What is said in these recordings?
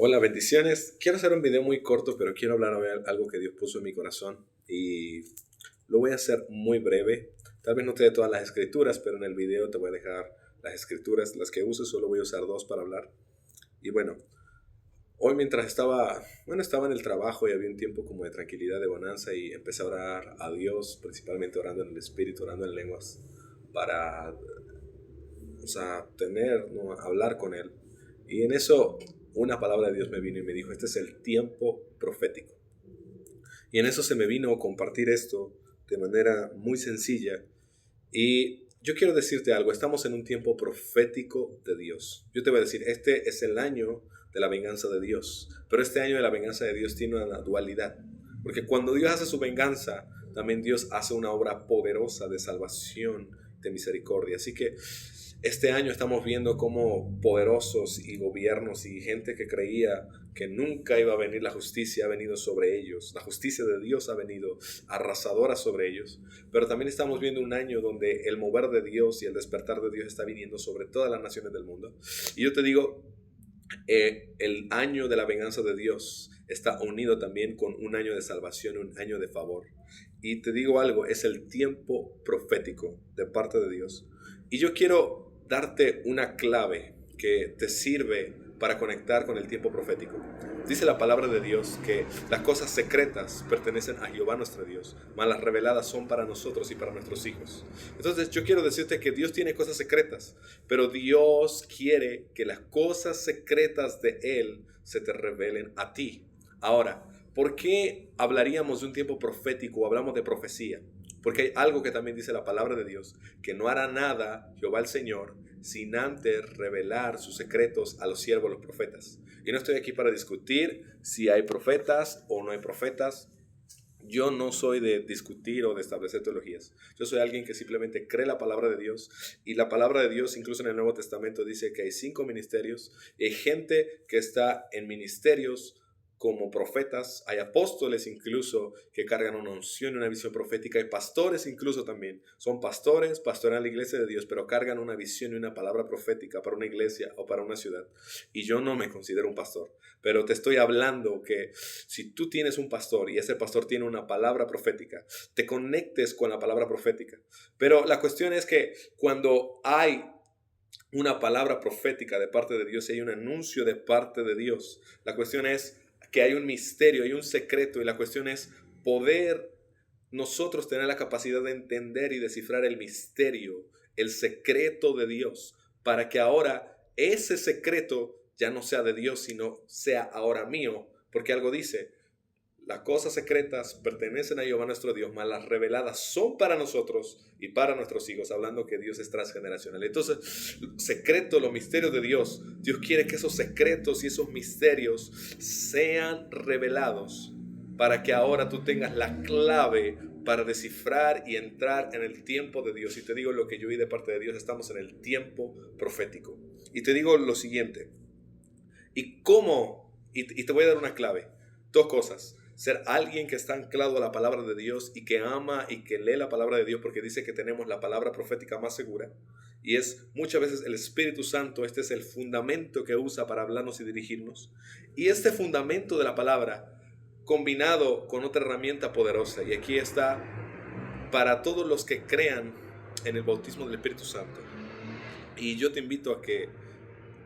Hola, bendiciones. Quiero hacer un video muy corto, pero quiero hablar de algo que Dios puso en mi corazón y lo voy a hacer muy breve. Tal vez no te dé todas las escrituras, pero en el video te voy a dejar las escrituras, las que use, solo voy a usar dos para hablar. Y bueno, hoy mientras estaba en el trabajo y había un tiempo como de tranquilidad, de bonanza y empecé a orar a Dios, principalmente orando en el Espíritu, orando en lenguas, para ¿no? Hablar con Él. Y en eso una palabra de Dios me vino y me dijo, este es el tiempo profético. Y en eso se me vino a compartir esto de manera muy sencilla. Y yo quiero decirte algo, estamos en un tiempo profético de Dios. Yo te voy a decir, este es el año de la venganza de Dios. Pero este año de la venganza de Dios tiene una dualidad. Porque cuando Dios hace su venganza, también Dios hace una obra poderosa de salvación, de misericordia. Así que este año estamos viendo cómo poderosos y gobiernos y gente que creía que nunca iba a venir la justicia ha venido sobre ellos. La justicia de Dios ha venido arrasadora sobre ellos. Pero también estamos viendo un año donde el mover de Dios y el despertar de Dios está viniendo sobre todas las naciones del mundo. Y yo te digo, el año de la venganza de Dios está unido también con un año de salvación, un año de favor. Y te digo algo, es el tiempo profético de parte de Dios. Y yo quiero darte una clave que te sirve para conectar con el tiempo profético. Dice la palabra de Dios que las cosas secretas pertenecen a Jehová nuestro Dios, mas las reveladas son para nosotros y para nuestros hijos. Entonces yo quiero decirte que Dios tiene cosas secretas, pero Dios quiere que las cosas secretas de Él se te revelen a ti. Ahora, ¿por qué hablaríamos de un tiempo profético o hablamos de profecía? Porque hay algo que también dice la palabra de Dios, que no hará nada Jehová el Señor sin antes revelar sus secretos a los siervos, los profetas. Y no estoy aquí para discutir si hay profetas o no hay profetas. Yo no soy de discutir o de establecer teologías. Yo soy alguien que simplemente cree la palabra de Dios. Y la palabra de Dios, incluso en el Nuevo Testamento, dice que hay 5 ministerios. Y hay gente que está en ministerios como profetas, hay apóstoles incluso que cargan una unción y una visión profética, hay pastores incluso también, son pastores, pastorean la iglesia de Dios, pero cargan una visión y una palabra profética para una iglesia o para una ciudad. Y yo no me considero un pastor, pero te estoy hablando que si tú tienes un pastor y ese pastor tiene una palabra profética, te conectes con la palabra profética. Pero la cuestión es que cuando hay una palabra profética de parte de Dios y hay un anuncio de parte de Dios, la cuestión es que hay un misterio, hay un secreto, y la cuestión es poder nosotros tener la capacidad de entender y descifrar el misterio, el secreto de Dios, para que ahora ese secreto ya no sea de Dios, sino sea ahora mío, porque algo dice, las cosas secretas pertenecen a Jehová nuestro Dios, mas las reveladas son para nosotros y para nuestros hijos, hablando que Dios es transgeneracional. Entonces, secreto, los misterios de Dios, Dios quiere que esos secretos y esos misterios sean revelados para que ahora tú tengas la clave para descifrar y entrar en el tiempo de Dios. Y te digo lo que yo oí de parte de Dios, estamos en el tiempo profético. Y te digo lo siguiente, ¿y cómo? Y te voy a dar una clave, dos cosas. Ser alguien que está anclado a la palabra de Dios y que ama y que lee la palabra de Dios, porque dice que tenemos la palabra profética más segura. Y es muchas veces el Espíritu Santo, este es el fundamento que usa para hablarnos y dirigirnos. Y este fundamento de la palabra, combinado con otra herramienta poderosa, y aquí está, para todos los que crean en el bautismo del Espíritu Santo. Y yo te invito a que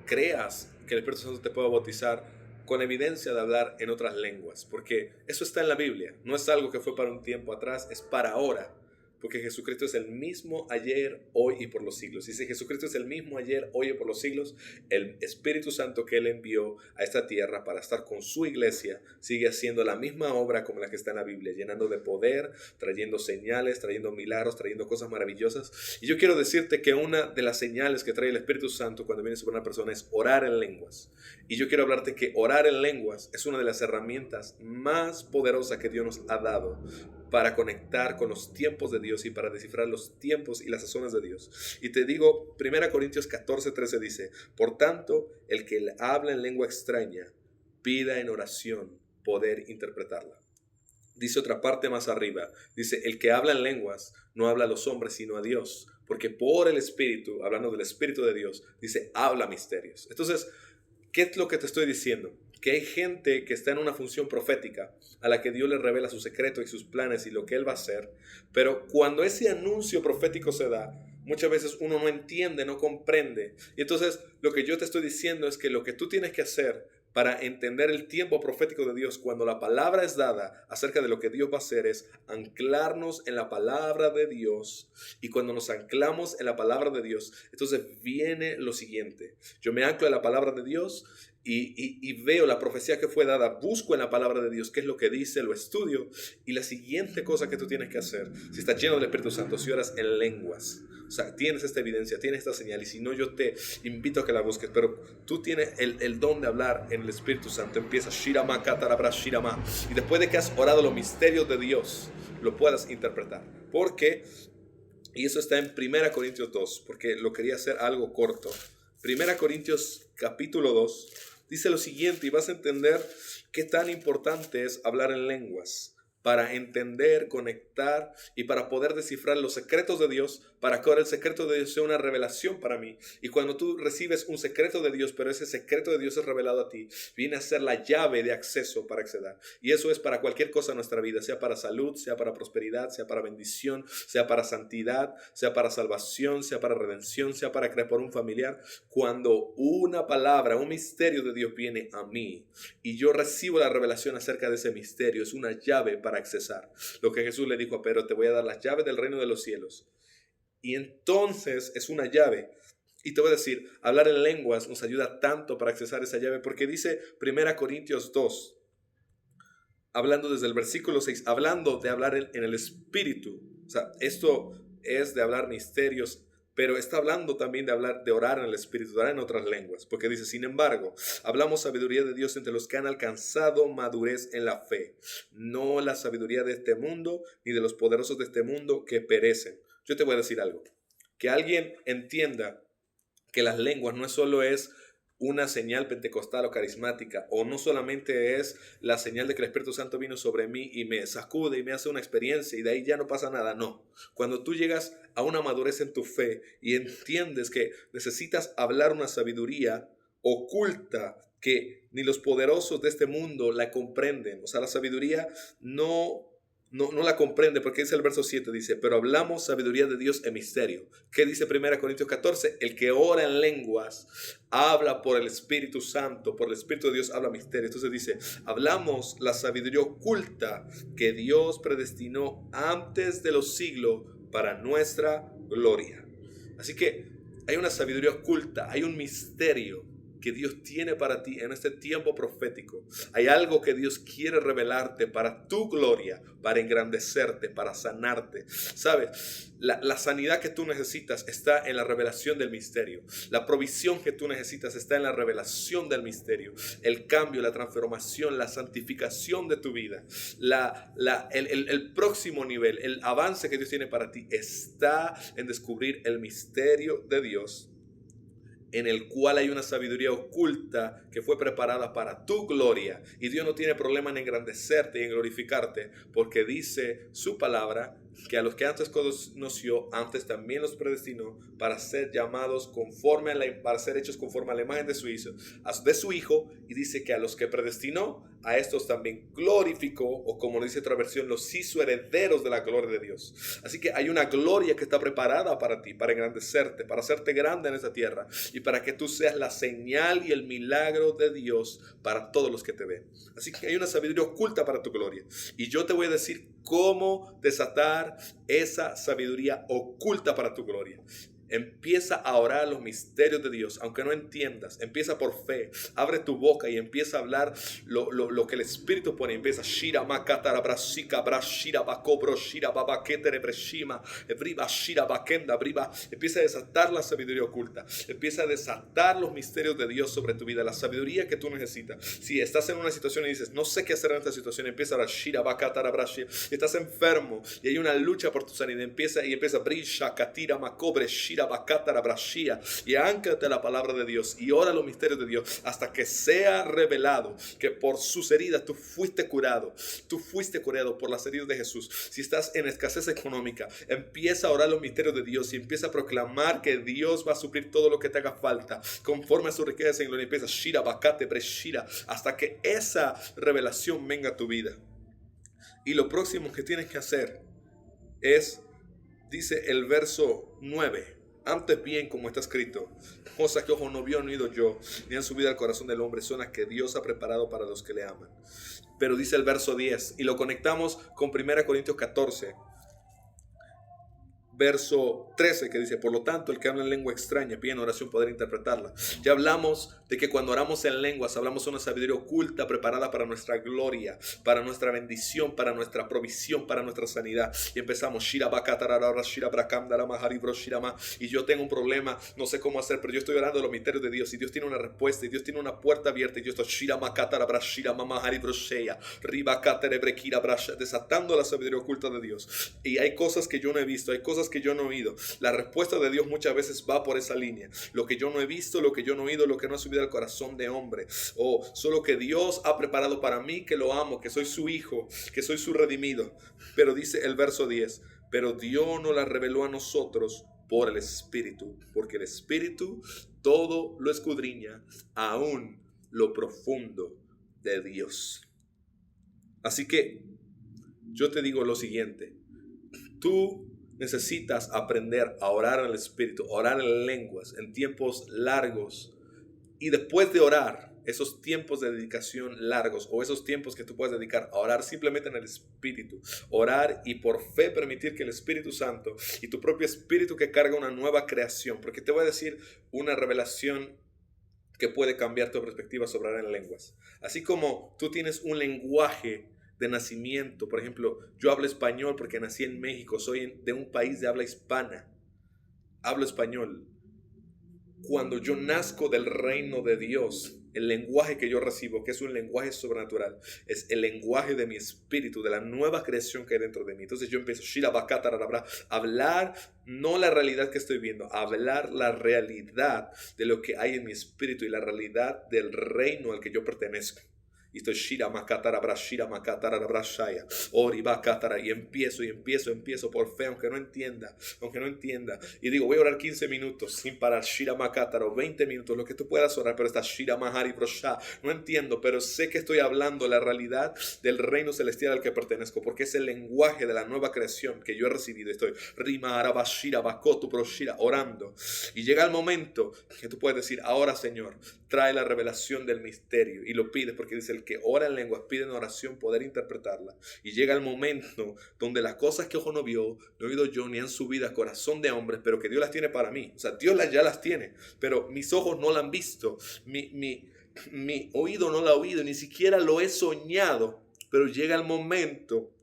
creas que el Espíritu Santo te pueda bautizar con evidencia de hablar en otras lenguas, porque eso está en la Biblia, no es algo que fue para un tiempo atrás, es para ahora, porque Jesucristo es el mismo ayer, hoy y por los siglos. Y si Jesucristo es el mismo ayer, hoy y por los siglos, el Espíritu Santo que Él envió a esta tierra para estar con su iglesia sigue haciendo la misma obra como la que está en la Biblia, llenando de poder, trayendo señales, trayendo milagros, trayendo cosas maravillosas. Y yo quiero decirte que una de las señales que trae el Espíritu Santo cuando viene sobre una persona es orar en lenguas. Y yo quiero hablarte que orar en lenguas es una de las herramientas más poderosas que Dios nos ha dado para conectar con los tiempos de Dios y para descifrar los tiempos y las sazones de Dios. Y te digo, 1 Corintios 14:13 dice, por tanto, el que habla en lengua extraña, pida en oración poder interpretarla. Dice otra parte más arriba, dice, el que habla en lenguas no habla a los hombres sino a Dios, porque por el Espíritu, hablando del Espíritu de Dios, dice, habla misterios. Entonces, ¿qué es lo que te estoy diciendo? que hay gente que está en una función profética a la que Dios le revela su secreto y sus planes y lo que Él va a hacer, pero cuando ese anuncio profético se da, muchas veces uno no entiende, no comprende. Y entonces lo que yo te estoy diciendo es que lo que tú tienes que hacer para entender el tiempo profético de Dios, cuando la palabra es dada acerca de lo que Dios va a hacer, es anclarnos en la palabra de Dios. Y cuando nos anclamos en la palabra de Dios, entonces viene lo siguiente. Yo me anclo en la palabra de Dios y veo la profecía que fue dada, busco en la palabra de Dios qué es lo que dice, lo estudio. Y la siguiente cosa que tú tienes que hacer, si estás lleno del Espíritu Santo, si oras en lenguas, o sea, tienes esta evidencia, tienes esta señal, y si no, yo te invito a que la busques, pero tú tienes el don de hablar en el Espíritu Santo. Empieza Shirama Katarabra Shirama, y después de que has orado los misterios de Dios, lo puedas interpretar. Porque, y eso está en 1 Corintios 2, porque lo quería hacer algo corto. 1 Corintios capítulo 2 dice lo siguiente, y vas a entender qué tan importante es hablar en lenguas para entender, conectar y para poder descifrar los secretos de Dios, para que ahora el secreto de Dios sea una revelación para mí. Y cuando tú recibes un secreto de Dios, pero ese secreto de Dios es revelado a ti, viene a ser la llave de acceso para acceder. Y eso es para cualquier cosa en nuestra vida, sea para salud, sea para prosperidad, sea para bendición, sea para santidad, sea para salvación, sea para redención, sea para crear por un familiar. Cuando una palabra, un misterio de Dios viene a mí y yo recibo la revelación acerca de ese misterio, es una llave para accesar. Lo que Jesús le dijo a Pedro, te voy a dar las llaves del reino de los cielos. Y entonces es una llave. Y te voy a decir, hablar en lenguas nos ayuda tanto para accesar esa llave, porque dice 1 Corintios 2, hablando desde el versículo 6, hablando de hablar en el Espíritu. O sea, esto es de hablar misterios, pero está hablando también de hablar, de orar en el Espíritu, de orar en otras lenguas, porque dice, sin embargo, hablamos sabiduría de Dios entre los que han alcanzado madurez en la fe, no la sabiduría de este mundo, ni de los poderosos de este mundo que perecen. Yo te voy a decir algo, que alguien entienda que las lenguas no solo es una señal pentecostal o carismática, o no solamente es la señal de que el Espíritu Santo vino sobre mí y me sacude y me hace una experiencia y de ahí ya no pasa nada. No, cuando tú llegas a una madurez en tu fe y entiendes que necesitas hablar una sabiduría oculta que ni los poderosos de este mundo la comprenden, o sea, la sabiduría no la comprende, porque dice el verso 7, dice, pero hablamos sabiduría de Dios en misterio. ¿Qué dice 1 Corintios 14? El que ora en lenguas habla por el Espíritu Santo, por el Espíritu de Dios habla misterio. Entonces dice, hablamos la sabiduría oculta que Dios predestinó antes de los siglos para nuestra gloria. Así que hay una sabiduría oculta, hay un misterio que Dios tiene para ti en este tiempo profético. Hay algo que Dios quiere revelarte para tu gloria, para engrandecerte, para sanarte. ¿Sabes? La sanidad que tú necesitas está en la revelación del misterio. La provisión que tú necesitas está en la revelación del misterio. El cambio, la transformación, la santificación de tu vida. El próximo nivel, el avance que Dios tiene para ti está en descubrir el misterio de Dios, en el cual hay una sabiduría oculta que fue preparada para tu gloria. Y Dios no tiene problema en engrandecerte y en glorificarte, porque dice su palabra que a los que antes conoció, antes también los predestinó para ser llamados conforme para ser hechos conforme a la imagen de su hijo, y dice que a los que predestinó, a estos también glorificó, o como dice otra versión, los hizo herederos de la gloria de Dios. Así que hay una gloria que está preparada para ti, para engrandecerte, para hacerte grande en esta tierra, y para que tú seas la señal y el milagro de Dios para todos los que te ven. Así que hay una sabiduría oculta para tu gloria, y yo te voy a decir cómo desatar esa sabiduría oculta para tu gloria. Empieza a orar los misterios de Dios, aunque no entiendas. Empieza por fe. Abre tu boca y empieza a hablar lo que el Espíritu pone. Empieza Shira makatara brasika brashira bakobro shira babaketere breshima briba shira bakenda briba. Empieza a desatar la sabiduría oculta. Empieza a desatar los misterios de Dios sobre tu vida, la sabiduría que tú necesitas. Si estás en una situación y dices, no sé qué hacer en esta situación, empieza a orar Shira bakatara brashira. Si estás enfermo y hay una lucha por tu sanidad, empieza brisha katira makobre shira y áncate a la palabra de Dios y ora los misterios de Dios hasta que sea revelado que por sus heridas tú fuiste curado por las heridas de Jesús. Si estás en escasez económica, empieza a orar los misterios de Dios y empieza a proclamar que Dios va a suplir todo lo que te haga falta conforme a su riqueza en gloria. Empieza hasta que esa revelación venga a tu vida. Y lo próximo que tienes que hacer es, dice el verso 9, antes bien como está escrito, cosas que ojo no vio, ni oído yo, ni han subido al corazón del hombre, son las que Dios ha preparado para los que le aman. Pero dice el verso 10, y lo conectamos con 1 Corintios 14, verso 13, que dice: por lo tanto, el que habla en lengua extraña pide en oración poder interpretarla. Ya hablamos de que cuando oramos en lenguas hablamos una sabiduría oculta preparada para nuestra gloria, para nuestra bendición, para nuestra provisión, para nuestra sanidad. Y empezamos y yo tengo un problema, no sé cómo hacer, pero yo estoy orando los misterios de Dios y Dios tiene una respuesta y Dios tiene una puerta abierta y yo estoy desatando la sabiduría oculta de Dios. Y hay cosas que yo no he visto, hay cosas que yo no he oído. La respuesta de Dios muchas veces va por esa línea. Lo que yo no he visto, lo que yo no he oído, lo que no ha subido al corazón de hombre, o solo que Dios ha preparado para mí, que lo amo, que soy su hijo, que soy su redimido. Pero dice el verso 10, pero Dios nos la reveló a nosotros por el Espíritu, porque el Espíritu todo lo escudriña, aún lo profundo de Dios. Así que yo te digo lo siguiente: tú necesitas aprender a orar en el Espíritu, orar en lenguas, en tiempos largos. Y después de orar, esos tiempos de dedicación largos o esos tiempos que tú puedes dedicar a orar simplemente en el Espíritu, orar y por fe permitir que el Espíritu Santo y tu propio Espíritu que carga una nueva creación, porque te voy a decir una revelación que puede cambiar tu perspectiva sobre orar en lenguas. Así como tú tienes un lenguaje de nacimiento, por ejemplo, yo hablo español porque nací en México, soy de un país de habla hispana, hablo español. Cuando yo nazco del reino de Dios, el lenguaje que yo recibo, que es un lenguaje sobrenatural, es el lenguaje de mi espíritu, de la nueva creación que hay dentro de mí. Entonces yo empiezo a hablar, no la realidad que estoy viendo, a hablar la realidad de lo que hay en mi espíritu y la realidad del reino al que yo pertenezco. Y estoy y empiezo por fe, aunque no entienda. Y digo, voy a orar 15 minutos sin parar, o 20 minutos, lo que tú puedas orar, pero está no entiendo, pero sé que estoy hablando la realidad del reino celestial al que pertenezco, porque es el lenguaje de la nueva creación que yo he recibido. Estoy orando. Y llega el momento que tú puedes decir: ahora, Señor, trae la revelación del misterio. Y lo pides porque dice: el que ora en lenguas pide en oración poder interpretarla. Y llega el momento donde las cosas que ojo no vio, no he oído yo, ni han subido a corazón de hombres, pero que Dios las tiene para mí. O sea, Dios ya las tiene, pero mis ojos no la han visto, mi oído no la ha oído, ni siquiera lo he soñado. Pero llega el momento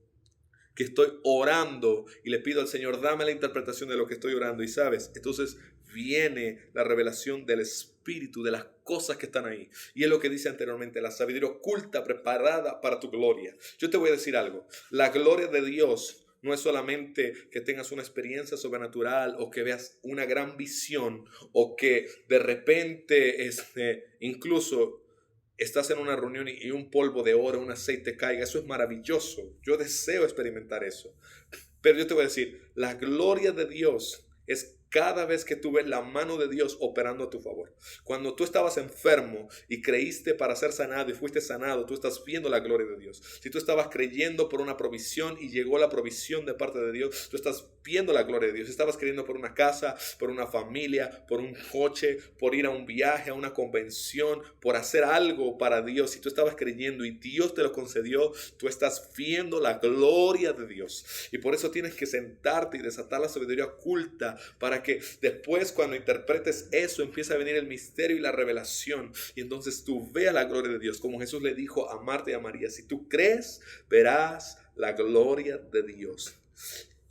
que estoy orando y le pido al Señor: dame la interpretación de lo que estoy orando. Y sabes, entonces viene la revelación del Espíritu, de las cosas que están ahí. Y es lo que dice anteriormente: la sabiduría oculta preparada para tu gloria. Yo te voy a decir algo: la gloria de Dios no es solamente que tengas una experiencia sobrenatural o que veas una gran visión o que de repente incluso estás en una reunión y un polvo de oro, un aceite caiga. Eso es maravilloso. Yo deseo experimentar eso. Pero yo te voy a decir, la gloria de Dios es cada vez que tú ves la mano de Dios operando a tu favor. Cuando tú estabas enfermo y creíste para ser sanado y fuiste sanado, tú estás viendo la gloria de Dios. Si tú estabas creyendo por una provisión y llegó la provisión de parte de Dios, tú estás viendo la gloria de Dios. Si estabas creyendo por una casa, por una familia, por un coche, por ir a un viaje, a una convención, por hacer algo para Dios, si tú estabas creyendo y Dios te lo concedió, tú estás viendo la gloria de Dios. Y por eso tienes que sentarte y desatar la sabiduría oculta para que después, cuando interpretes eso, empieza a venir el misterio y la revelación, y entonces tú veas la gloria de Dios, como Jesús le dijo a Marta y a María: si tú crees, verás la gloria de Dios.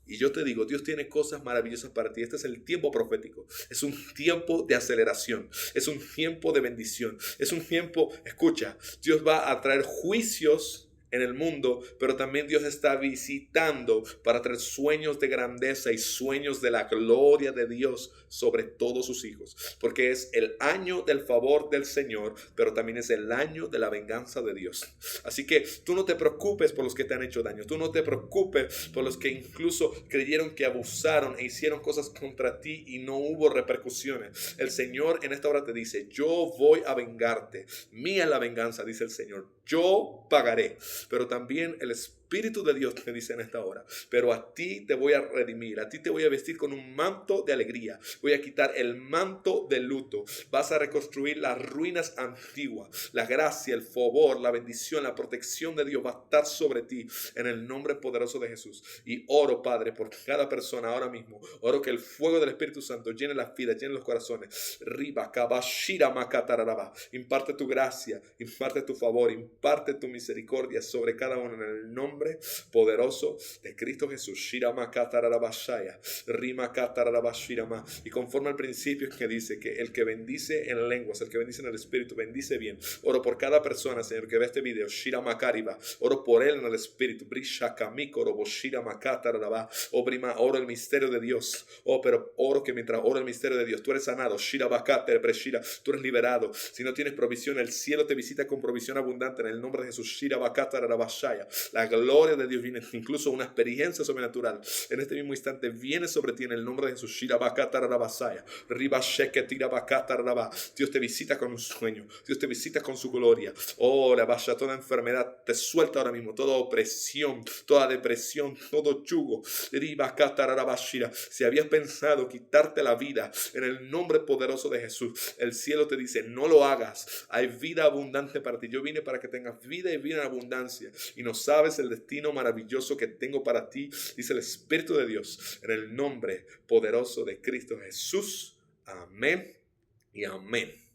Y yo te digo, Dios tiene cosas maravillosas para ti. Este es el tiempo profético. Es un tiempo de aceleración. Es un tiempo de bendición. Es un tiempo, escucha, Dios va a traer juicios en el mundo, pero también Dios está visitando para traer sueños de grandeza y sueños de la gloria de Dios sobre todos sus hijos, porque es el año del favor del Señor, pero también es el año de la venganza de Dios. Así que tú no te preocupes por los que te han hecho daño, tú no te preocupes por los que incluso creyeron que abusaron e hicieron cosas contra ti y no hubo repercusiones. El Señor en esta hora te dice: yo voy a vengarte, mía es la venganza, dice el Señor, yo pagaré. Pero también el Espíritu de Dios te dice en esta hora: pero a ti te voy a redimir, a ti te voy a vestir con un manto de alegría, voy a quitar el manto de luto, vas a reconstruir las ruinas antiguas, la gracia, el favor, la bendición, la protección de Dios va a estar sobre ti en el nombre poderoso de Jesús. Y oro, Padre, por cada persona ahora mismo, oro que el fuego del Espíritu Santo llene las vidas, llene los corazones. Imparte tu gracia, imparte tu favor, imparte tu misericordia sobre cada uno en el nombre poderoso de Cristo Jesús. Y conforme al principio que dice que el que bendice en lenguas, el que bendice en el Espíritu, bendice bien. Oro por cada persona, Señor, que ve este video. Oro por él en el Espíritu. Oro el misterio de Dios. Pero oro que mientras oro el misterio de Dios, tú eres sanado. Tú eres liberado. Si no tienes provisión, el cielo te visita con provisión abundante en el nombre de Jesús. La gloria de Dios viene, incluso una experiencia sobrenatural en este mismo instante viene sobre ti en el nombre de Jesús. Dios te visita con un sueño, Dios te visita con su gloria. Oh, la vaya, toda enfermedad te suelta ahora mismo, toda opresión, toda depresión, todo yugo. Si habías pensado quitarte la vida, en el nombre poderoso de Jesús, el cielo te dice: no lo hagas, hay vida abundante para ti. Yo vine para que tengas vida y vida en abundancia, y no sabes el destino maravilloso que tengo para ti, dice el Espíritu de Dios, en el nombre poderoso de Cristo Jesús. Amén y amén.